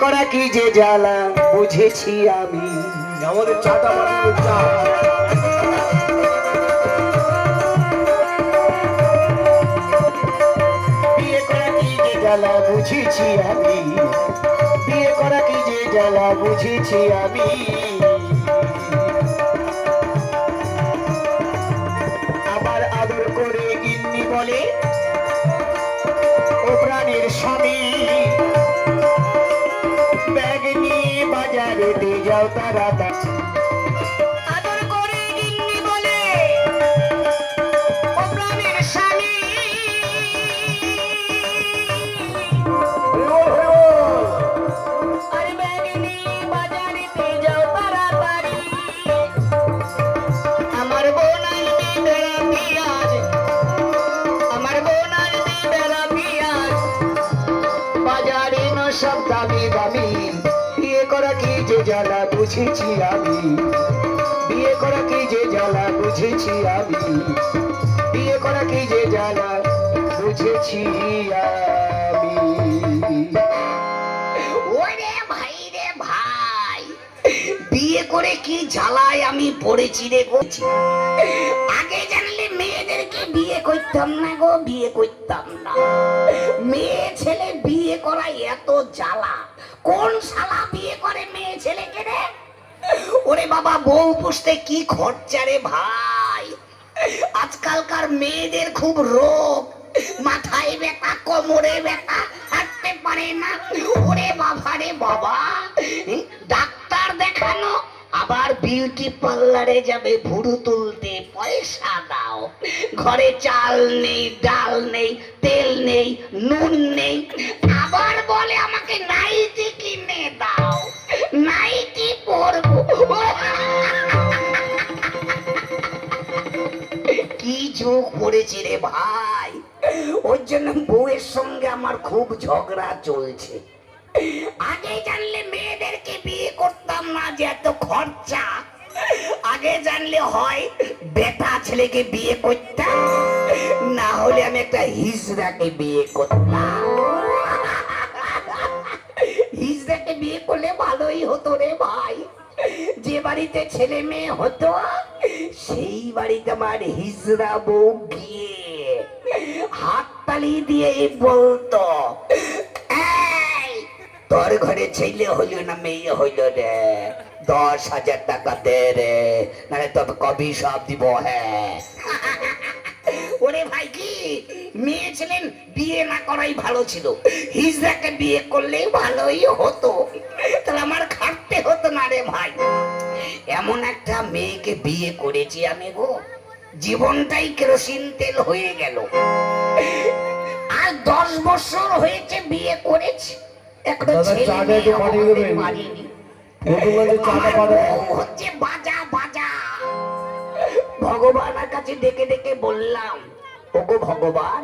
করা কি যে জ্বালা বুঝেছি আমি। আমাদের চাটা বানানো চা। বিয়ে করা কি যে জ্বালা বুঝেছি আমি, বিয়ে করা কি যে জ্বালা বুঝেছি আমি। আবার আদর করে গিন্নি বলে ও প্রাণের স্বামী, ব্যাগ নিয়ে বাজারেতে যাও তাড়াতাড়ি। আদর করে গিন্নি বলে ও প্রাণের স্বামী, আরে ব্যাগ নিয়ে বাজারেতে যাও তাড়াতাড়ি। আমার বোন আসবে বেড়া পিয়াজ, আমার বোন আসবে বেড়া পিয়াজ, বাজারে ন সব দামি দামি। বিয়ে করা কি যে জ্বালা বুঝেছি আমি, বিয়ে করা কি যে জ্বালা বুঝেছি আমি, বিয়ে করা কি যে জ্বালা বুঝেছি আমি। ওরে ভাই রে ভাই, বিয়ে করে কি জ্বালায় আমি পড়েছি রে করছি। আগে জানলে মেয়েদেরকে বিয়ে করতাম না গো, বিয়ে করতাম না। মেয়ে ছেলে বিয়ে করা এত জ্বালা, কোন শালা বিয়ে করে মেয়ে ছেলেকে রে? ওরে বাবা, বউ পুষতে কি খরচা রে ভাই। আজকালকার মেয়েদের খুব রোগ, মাথায় ব্যথা, কোমরে ব্যথা, হাঁটতে পারে না। ওরে বাবা রে বাবা, ডাক্তার দেখানো, আবার বিউটি পার্লারে যাবে ভুরু তুলতে, পয়সা দাও। ঘরে চাল নেই, ডাল নেই, তেল নেই, নুন নেই, আবার বলে আমাকে নাইটি কিনে দাও, নাইটি পরবো। কি যুগ পড়েছে রে ভাই। ওর জন্য বউয়ের সঙ্গে আমার খুব ঝগড়া চলছে। আগে জানলে মেয়েদেরকে বিয়ে করতাম না, যে এত খরচা। আগে জানলে হয় বেটা ছেলেকে বিয়ে করতাম, না হলে আমি একটা হিজড়াকে বিয়ে করতাম। হিজড়াকে বিয়ে করলে ভালোই হতো রে ভাই। যে বাড়িতে ছেলে মেয়ে হতো সেই বাড়িতে আমার হিজড়া বউ গিয়ে হাততালি দিয়ে বলতো, তোর ঘরে ছেলে হইল না মেয়ে হইল রে, 10,000 টাকা দে রে, নাহলে তোর কবি সব দিব। হ্যাঁ ওরে ভাই, কি মেয়ে ছিলেন বিয়ে না করাই ভালো ছিল, হিজড়াকে বিয়ে করলে ভালোই হতো, তাহলে আমার খাটতে হতো না রে ভাই। এমন একটা মেয়েকে বিয়ে করেছি আমি গো, জীবনটাই কেরোসিন তেল হয়ে গেল। আর 10 বছর হয়েছে বিয়ে করেছি, একটা ছেলে মারিনি। হচ্ছে বাজা বাজা। ভগবানের কাছে ডেকে ডেকে বললাম, ওগো ভগবান,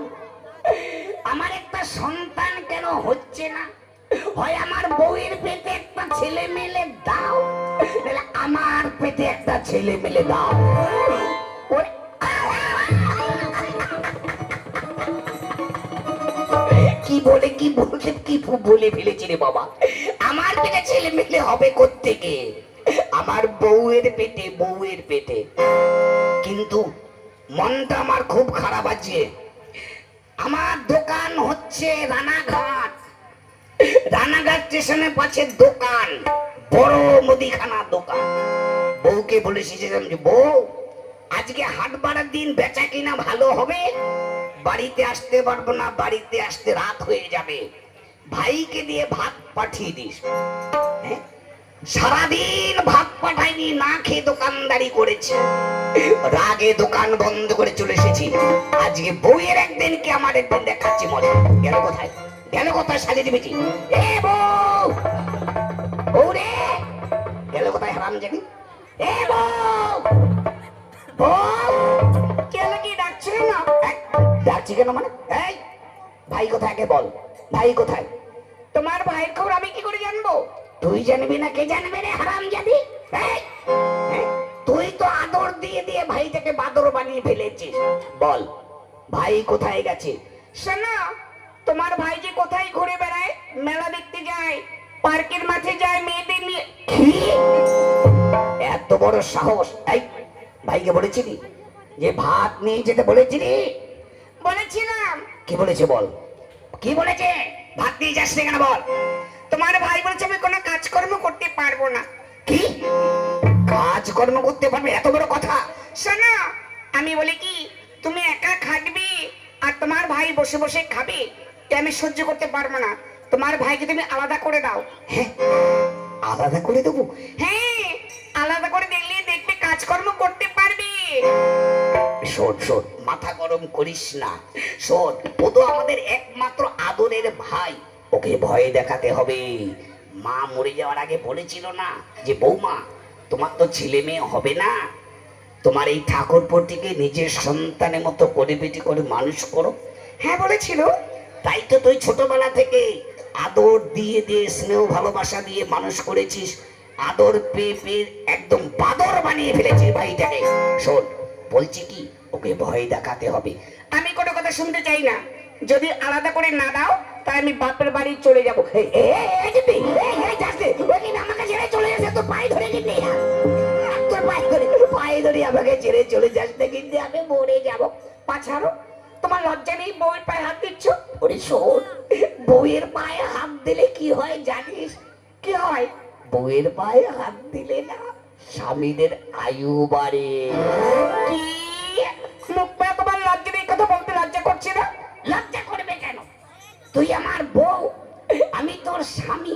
আমার একটা সন্তান কেন হচ্ছে না? হয় আমার বউয়ের পেটে একটা ছেলে মেলে দাও, নাহলে আমার পেটে একটা ছেলে মেলে দাও। কি বলে কি বলছে, কি বলে ফেলেছি রে বাবা। আমার পেটে ছেলে মেলে হবে কোত্থেকে? আমার বউয়ের পেটে, বউয়ের পেটে। কিন্তু মনটা আমার খুব খারাপ আছে। আমার দোকান হচ্ছে রানাঘাট, রানাঘাট স্টেশনের পাশে দোকান, বড় মুদিখানা দোকান। বউকে বলেছি যে বউ, আজকে হাট বাড়ার দিন, বেচা কিনা ভালো হবে, বাড়িতে আসতে পারবো না, বাড়িতে আসতে রাত হয়ে যাবে, ভাইকে দিয়ে ভাত পাঠিয়ে দিস। সারাদিন ভাত পাঠাইনি, না খেয়ে দোকানদারি করেছে। রাগে দোকান বন্ধ করে চলে এসেছি। আজকে বউয়ের একদিন কি আমার একদিন দেখাচ্ছি মজা। গেল কোথায়, গেল কোথায় সাজিয়ে দিবেছি? এ বউ, বউ রে, গেল কোথায় হারাম জানি? এ বউ, বউ, কে লাগি ডাকছিল না? ডাকছি কেন মানে? এই ভাই কোথায়, কে বল, ভাই কোথায়? তোমার ভাইয়ের খবর আমি কি করে জানবো? তুই জানবি না, কে জানবে রে হারাম জানি? তুই তো আদর দিয়ে দিয়ে ভাইটাকে বাদর বানিয়ে ফেলেছিস। বল ভাই কোথায় গেছে? শোনো, তোমার ভাই যে কোথায় ঘুরে বেড়ায়, মেলা দেখতে যায়, পার্কের মাঠে যায় মেয়েদের নিয়ে। কি? এত বড় সাহস! এই ভাইকে বলেছিলি যে ভাত নিয়ে যেতে বলেছিলি? বলেছিলাম। কি বলেছে বল? কি বলেছে? ভাত নিয়ে যাস না কেন বল? তোমার ভাই বলেছে আমি কোনো কাজকর্ম করতে পারবো না। কি কাজকর্ম করতে পারবে? এত বড় কথা! শোনো, আমি বলি কি, তুমি একা খাটবে আর তোমার ভাই বসে বসে খাবে, এটা আমি সহ্য করতে পারবো না। তোমার ভাইকে তুমি আলাদা করে দাও। হ্যাঁ, আলাদা করে দেবো? হ্যাঁ, আলাদা করে দেখলে দেখবে কাজকর্ম করতে পারবে। শোন শোন, মাথা গরম করিস না। শোন, ও তো আমাদের একমাত্র আদরের ভাই, ওকে ভয় দেখাতে হবে। মা মরে যাওয়ার আগে বলেছিল না যে বৌমা তোমার তো ছেলে মেয়ে হবে না, তোমার এই ঠাকুরপোটিকে নিজের সন্তানের মতো করে বেটি করে মানুষ করো। হ্যাঁ বলেছিল। তাই তো তুই ছোটবেলা থেকে আদর দিয়ে দিয়ে স্নেহ ভালোবাসা দিয়ে মানুষ করেছিস। আদর পেয়ে পেয়ে একদম বাদর বানিয়ে ফেলেছিস ভাইটাকে। শোন, বলছি কি, ওকে ভয় দেখাতে হবে। আমি কোনো কথা শুনতে চাই না। যদি আলাদা করে না দাও তাই আমি বাপের বাড়ি চলে যাবো। আমাকে ছেড়ে চলে যাচ্ছে, তোর পায়ে ধরে কিনতে, তোর পায়ে ধরে আমাকে ছেড়ে চলে যাচ্ছে, কিন্তু আমি মরে যাবো। পাছাড়ো, তোমার লজ্জা নেই বউয়ের পায়ে হাত দিচ্ছ? ওরে শোন, বউয়ের পায়ে হাত দিলে কি হয় জানিস? কি হয়? বউয়ের পায়ে হাত দিলে না স্বামীদের আয়ু বাড়ে। কি? মুখ পায়ে তোমার লজ্জা নেই, কথা বলতে লজ্জা করছে না? লজ্জা করবে কেন? তুই আমার বউ, আমি তোর স্বামী,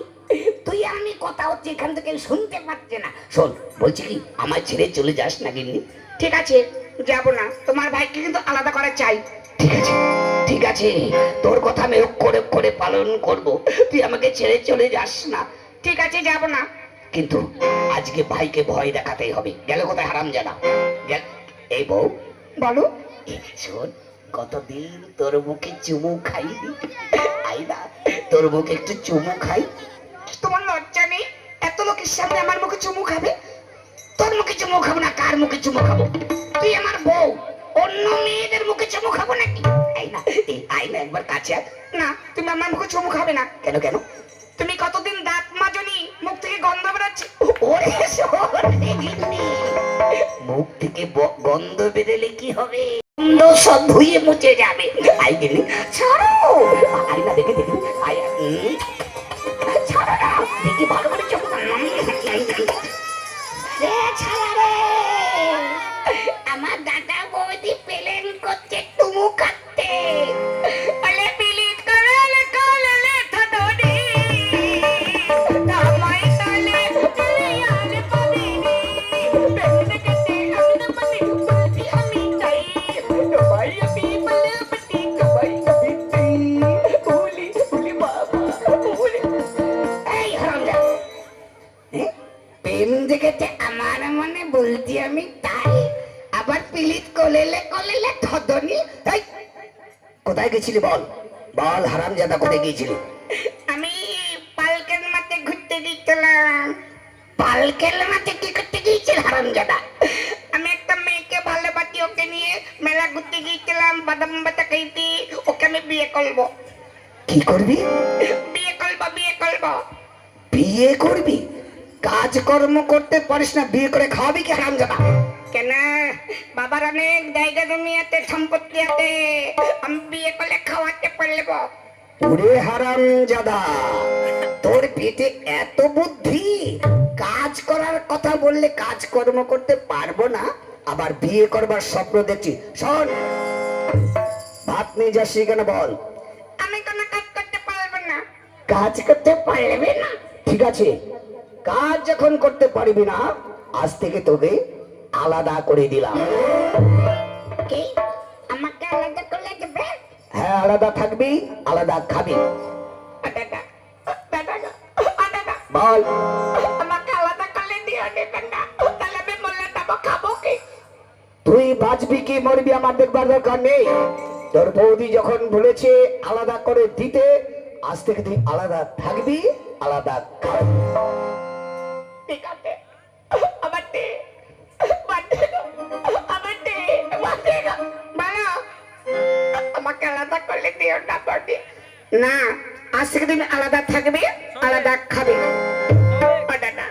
তুই আমি কথা হচ্ছে এখান থেকে শুনতে পাচ্ছে না। শোন, বলছি কি, আমার ছেড়ে চলে যাস না কিন্তু। ঠিক আছে, যাবো না। তোমার ভাইকে কিন্তু আলাদা করা চাই। ঠিক আছে, ঠিক আছে, তোর কথা আমি অক্ষরে অক্ষরে পালন করব। তুই আমাকে ছেড়ে চলে যাস না। ঠিক আছে, যাব না। কিন্তু আজকে ভাইকে ভয় দেখাতেই হবে। গেল কোথায় হারামজাদা? গেল। এই বউ, বলো। শোন, কতদিন তোর মুখে চুমু খাইনি, আই না, তোর মুখে একটু চুমু খাই। তোমার লজ্জা নেই? এত লোকের সামনে আমার মুখে চুমু খাবে? তোর মুখে চুমু খাবো না, কার মুখে চুমু খাবো? তুই আমার বউ, অন্য মেয়েদের মুখে চুমু খাবো নাকি? আই না, আই না, একবার কাছে আয়। না, তুমি আমার মুখে চুমু খাবে না। কেন কেন? তুমি কতদিন দাঁত মাজনি, মুখ থেকে গন্ধ বেরোচ্ছে। ওরে শোন, মুখ থেকে গন্ধ বেরোলে কি হবে? গন্ধ সব ধুয়ে মুছে যাবে। আই গেলি, ছাড়ো। আই না, দেখে দেখে আই, ছাড়ো না, দেখি ভালো করে চোখ। আমার দাদা বৌদি প্লেন করছে তুমু কাটতে। আলে পিলিত করলে করলে থাদোনি তামাই তালে আলে পাবিনি প্লেন করতে আমি মনে বলতি আমি চাই ভাই আমি বলে বটি ভাই বিটি উলি উলি বাবা উলি। এই হারামজাদা, প্রেম দেখেছে আমার মনে বলছি আমি তাই, আবার পিলিত কলেলে কলেলে থদনি। কোথায় গেছিলি বল? বল হারামজাদা, কোথায় গিয়েছিলি? আমি পালকের মাঠে ঘুরতে গিয়েছিলাম। পালকের মাঠে কি করতে গিয়েছিল হারামজাদা? আমি একটা মেয়েকে ভালোবাসি, ওকে নিয়ে মেলা ঘুরতে গিয়েছিলাম, বাদাম বাটা খাইতে। ওকে আমি বিয়ে করবো। কি করবি? বিয়ে করবো, বিয়ে করবো। বিয়ে করবি? কাজকর্ম করতে পারিস না, বিয়ে করে খাওয়াবি কি হারামজাদা? কেন? বাবার অনেক জায়গা জমি আছে, সম্পত্তি আছে, আমি বিয়ে করলে খাওয়াতে পারবো। ওরে হারামজাদা, তোর পেটে এত বুদ্ধি! কাজ করার কথা বললে কাজকর্ম করতে পারবো না, আবার বিয়ে করবার স্বপ্ন দেখছি। শোন, ভাত নিয়ে যাচ্ছি কেন বল? আমি কোনো কাজ করতে পারবো না। কাজ করতে পারবে না? ঠিক আছে, কাজ যখন করতে পারবি না, আজ থেকে তোকে আলাদা করে দিলাম। কি? আমাকে আলাদা করে দেবে? হ্যাঁ, আলাদা থাকবি, আলাদা খাবি। বল। আমাকে আলাদা করে দিও না, তাহলে আমি মরলে তবে খাবো কি? তুই বাঁচবি কি মরবি আমার দেখবার দরকার নেই। তোর বৌদি যখন বলেছে আলাদা করে দিতে, আজ থেকে তুই আলাদা থাকবি, আলাদা খাবি। ঠিক আছে, আমার দে, আমার দে, আমাকে আলাদা করলে দিও না। না, আজ থেকে তুমি আলাদা থাকবে, আলাদা খাবে। ও দাদা,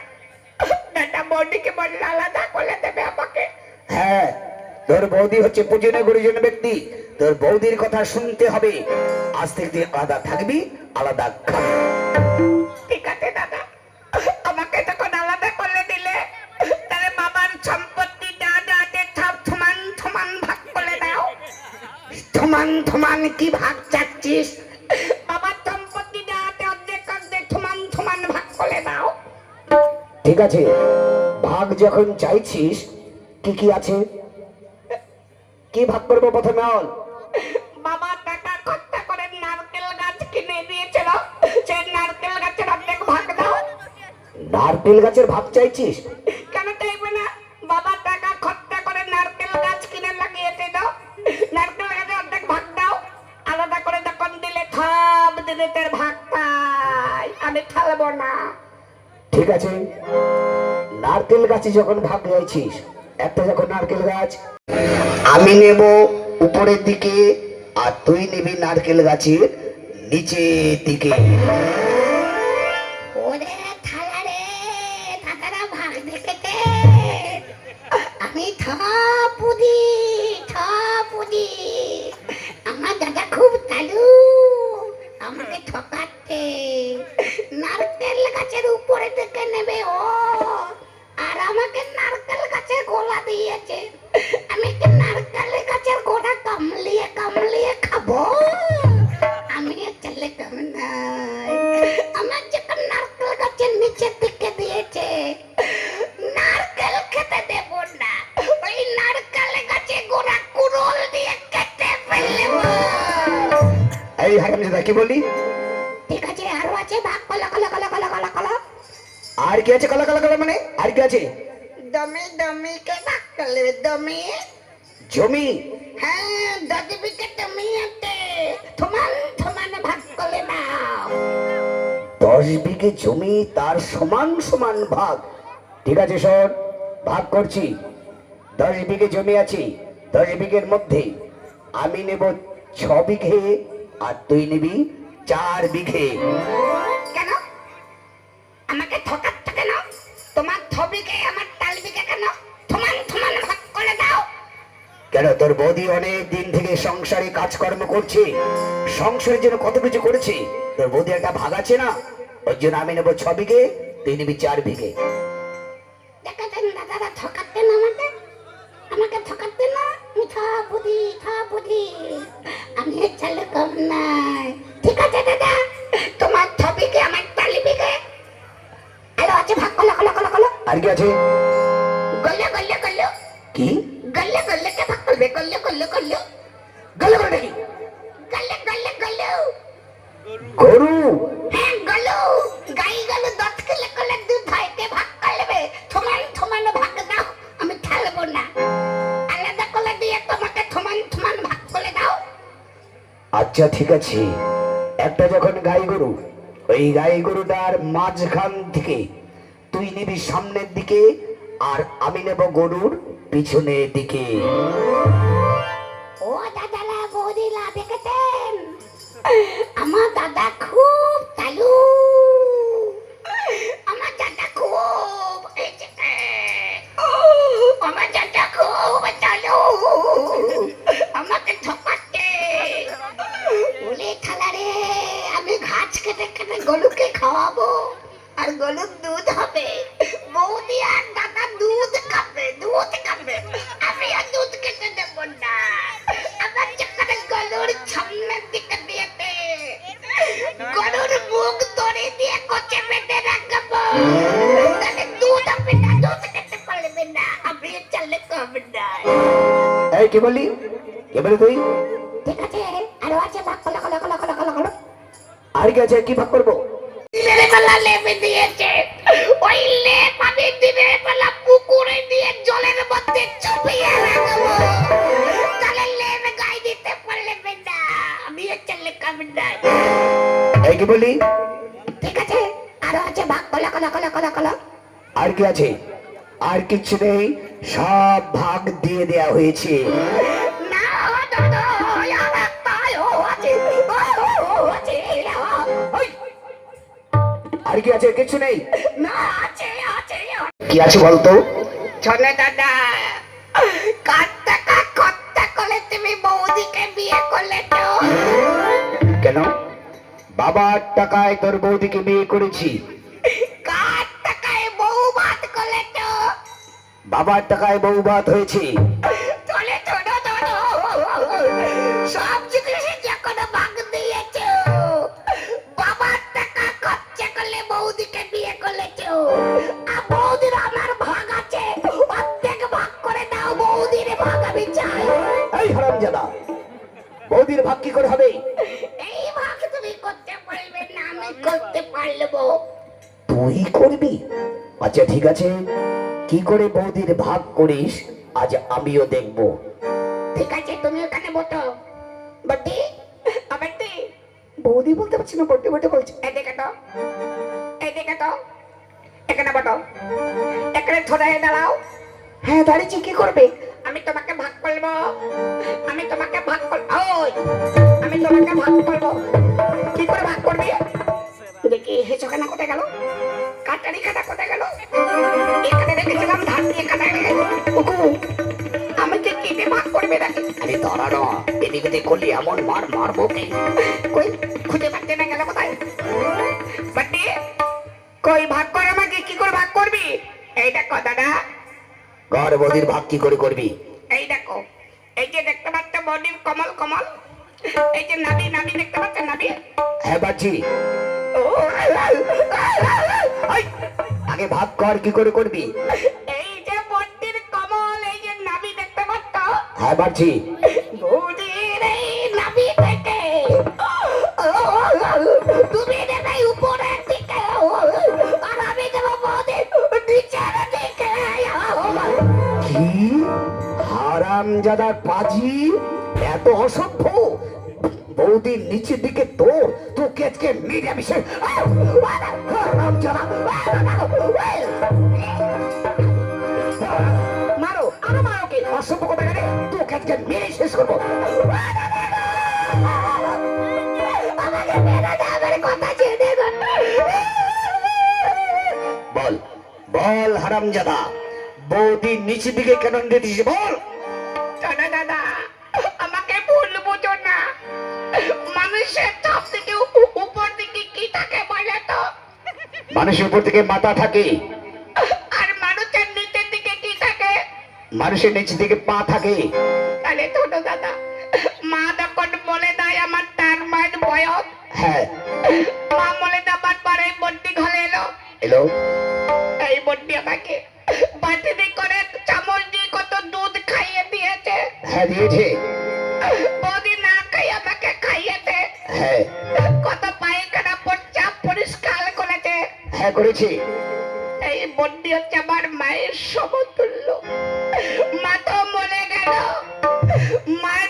দাদা বৌদিকে বললে আলাদা করে দেবে আমাকে। হ্যাঁ, তোর বৌদি হচ্ছে পূজনীয় গুরুজন ব্যক্তি, তোর বৌদির কথা শুনতে হবে। আজ থেকে তুই আলাদা থাকবি, আলাদা খাবি। ঠিক আছে দাদা, আমাকে যখন আলাদা করে দিলে তাহলে বাবার সম্পত্তি যা যা আছে সব সমান সমান ভাগ করে দাও। সমান সমান কি ভাগ চাচ্ছিস? বাবার সম্পত্তি যা আছে অর্ধেক অর্ধেক সমান সমান ভাগ করে দাও। ঠিক আছে, ভাগ যখন চাইছিস, কি কি আছে, কি ভাগ করবো প্রথমে বল। বাবা টাকা খরচা করে নারকেল গাছ কিনে দিয়েছিল, সেই নারকেল গাছের অর্ধেক ভাগ দাও। নারকেল গাছের ভাগ চাইছিস? কেন চাইবে না? বাবা টাকা খরচা করে নারকেল গাছ কিনে লাগিয়েছে, দাও নারকেল গাছের অর্ধেক ভাগ দাও। আলাদা করে যখন দিলে সব জিনিসের ভাগ পাই, আমি ছাড়বো না। ঠিক আছে, নারকেল গাছে যখন ভাগ চাইছিস, একটা যখন নারকেল গাছ আমি নেব উপরের দিকে, আর তুই নিবি নারকেল গাছের নিচের দিকে। ওরে থালা রে, দাদারা ভাগ দেখেছে, আমি থাপুদি থাপুদি। আমার দাদা খুব চালু, আমাকে ঠকাচ্ছে। নারকেল গাছের উপরে থেকে নেবে ও, আর আমাকে নারকেল গাছের গোলা দিয়েছে। আমি কি নারকেল গাছের গোড়া কামলিয়ে কামলিয়ে খাবো? আমি চলে কেমন নাই, আমার যখন নারকেল গাছের নিচের দিকে দিয়েছে, নারকেল খেতে দেব না, ওই নারকেল গাছে গোড়া কুড়োল দিয়ে কেটে ফেলবো। এই হারামজাদা, কি বললি? ঠিক আছে, আরো আছে ভাগ, কলা কলা কলা কলা কলা কলা। আর কি আছে? কলা কলা কলা মানে আর কি আছে? দমে দমে কে ভাগ করলে দমে? জমি? হ্যাঁ, 10 বিঘা জমি আছে, সমান সমান ভাগ করে নাও। 10 বিঘে জমি, তার সমান সমান ভাগ। ঠিক আছে, শোন, ভাগ করছি। 10 বিঘে জমি আছে, 10 বিঘের মধ্যে আমি নেব 6 বিঘে, আর তুই নিবি 4 বিঘে। কেন আমাকে ঠকাচ্ছ কেন? তোমার 6 বিঘে, আমার 4 বিঘে কেন? সমান সমান ভাগ করে দাও। কেন, তোর বৌদি অনেক দিন থেকে সংসারে কাজকর্ম করছে, সংসারের জন্য কত কিছু করেছে, তোর বৌদি একটা ভাগ আছে না, ওই জন্য আমি নেবো 6 বিঘে, তুই নিবি 4 বিঘে। দেখেছেন দাদারা ঠকাচ্ছেন আমাকে, আমাকে ঠকাচ্ছেন না। মিঠা বুদ্ধি থা বুদ্ধি, আমি ছেলে কম নাই। ঠিক আছে দাদা, তোমার 6 বিঘে, আমার 4 বিঘে। আরো আছে ভাগ, কলা কলা কলা কলা। আর কি আছে? গল্লে গল্লে গল্লে, কি গল্লে গল্লে কে ভাগ করবে? গল্লে গল্লে গল্লে গেল নাকি? গল্লে গল্লে গল্লে। গরু? হ্যাঁ গলু, গাই গলু 10 কিলো করে দুধ হয়, কে ভাগ করবে? সমান সমান ভাগ দাও, আমি ছাড়বো না। আলাদা করে দিয়ে তোমাকে সমান সমান ভাগ করে দাও। আচ্ছা ঠিক আছে, একটা যখন গাই গরু, ওই গাই গরুটার মাঝখান থেকে তুই নিবি সামনের দিকে, আর আমি নেব গরুর পিছনের দিকে। ও দাদারা বৌদিরা দেখেছেন, আমার দাদা খুব চালু, আমার দাদা খুব, আমার দাদা খুব চালু, আমাকে ঠকাচ্ছে। বলে থালা রে, আমি ঘাস কেটে কেটে গরুকে খাওয়াবো, আর গরুর দুধ হবে। বৌদি আর দাদা দুধ খাবে, দুধ খাবে, আমি আর দুধ খেতে দেবো না। আমার যখন গরুর সামনের দিকে দিয়েছে, গরুর মুখ ধরে দিয়ে কচে বেঁধে রাখবো, তাহলে দুধ হবে না, দুধ খেতে পারবে না, আমি চলে কবে না। এই কি বললি? কে বলি তুই? ঠিক আছে, আরো আছে ভাগ, কলা কলা কলা কলা কলা কলা। আর কি আছে? কি ভাগ করবো? দিনের বেলা লেপে দিয়েছে, ওই লেপ আমি দিনের বেলা পুকুরে দিয়ে জলের মধ্যে চুপিয়ে রাখবো, তাহলে লেপ গায়ে দিতে পারবে না, আমি চলে কবে না। এই কি বললি? ঠিক আছে, আরো আছে ভাগ, কলা কলা কলা কলা কলা। আর কি আছে? আর কিছু নেই, সব ভাগ দিয়ে দেয়া হয়েছে। না দাদা, আর একটাই আছে, আছে, আর কি আছে? কিছু নেই। না আছে আছে কি আছে বলতো? শোনে দাদা, কার টাকা খরচা করে তুমি বৌদিকে বিয়ে করলে তো? কেন? বাবার টাকায় তোর বৌদিকে বিয়ে করেছি। কার টাকায় বউ ভাত করলে তো? বাবার টাকায় বউ ভাত হয়েছে। চলে চলো চলো, সব জিনিসে যখন ভাগ দিয়েছ, বাবার টাকা খরচা করলে বৌদিকে বিয়ে করেছ, আর বৌদির আমার ভাগ আছে, অর্ধেক ভাগ করে দাও, বৌদির ভাগ আমি চাই। এই হারামজাদা, বৌদির ভাগ কি করে হবে? এই ভাগ তুমি করতে পারবে না, আমি করতে পারবো। তুই করবি? আচ্ছা ঠিক আছে, কি করে বৌদির ভাগ করিস আজ আমিও দেখব। ঠিক আছে, তুমি ওখানে বসো। বটি আবারটি বৌদি বলতে পারছি না, বটি বটি বলছি। এই দেখে তো, এই দেখে তো, এখানে বটো, এখানে ছোড়া হয়ে দাঁড়াও। হ্যাঁ দাঁড়িয়েছি, কি করবে? আমি তোমাকে ভাগ করবো, আমি তোমাকে ভাগ করবো। ওই আমি তোমাকে ভাগ করবো। কি করে ভাগ করবি? দেখি হেঁচোখানা কোথায় গেল, কাটারি খাটা কোথায় গেল? এখানে রেখেছিলাম, ধান দিয়ে কাটা গেল। আমাকে কেটে ভাগ করবে নাকি? আরে দাঁড়ানো, এদিকে ওদিক করলি এমন মার মারবো কি? কই খুঁজে পাচ্ছে না, গেল কোথায়? বাটি কই ভাগ কর, আমাকে কি করে ভাগ করবি? এই দেখো দাদা, ঘর বৌদির ভাগ কি করে করবি? এই দেখো, এই যে দেখতে পাচ্ছ বডির কমল কমল, এই যে নাভি নাভি দেখতে পাচ্ছ নাভি? হ্যাঁ বাজি। ও, এই, আগে ভাগ কর, কি করে করবি? এই যে বডির কমল, এই যে নাভি দেখতে পাচ্ছ? হ্যাঁ বাজি। বডির এই নাভি থেকে তুমি দেবে উপরের দিকে, আর আমি দেবো বডির নিচের দিকে। কি হারামজাদা পাজি, এত অসভ্য! বৌদির নিচের দিকে তোর, তোকে আজকে নিরামিষে হারামজাদা। মারো, আরো মারো কে? অসভ্য কথা গেলে তোকে আজকে মেরে শেষ করবো। আমাকে মেরে দে, আমার কথা ছেড়ে দে। বল বল হারামজাদা, বৌদির নিচের দিকে কেন নিয়েছিস বল? শোনো দাদা, আমাকে ভুল বুঝো না, মানুষের সব থেকে উপর দিকে কি থাকে বলে তো? মানুষের উপর থেকে মাথা থাকে, আর মানুষের নিচের দিকে কি থাকে? মানুষের নিচের দিকে পা থাকে। তাহলে ছোট দাদা, মা যখন বলে দেয় আমার 4 মাস বয়স, হ্যাঁ মা বলে দেবার পরে বড্ডি ঘরে এলো, এলো। এই বড্ডি আমাকে বাটিতে করে চামচ দিয়ে কত দুধ খাইয়ে দিয়েছে, হ্যাঁ দিয়েছে। বৌদি না খাই আমাকে খাইয়েছে, হ্যাঁ কত পায়খানা প্রস্রাব পরিষ্কার করেছে। হ্যাঁ করেছি। এই বড্ডি হচ্ছে আমার মায়ের সমতুল্য। মা তো মরে গেল, মার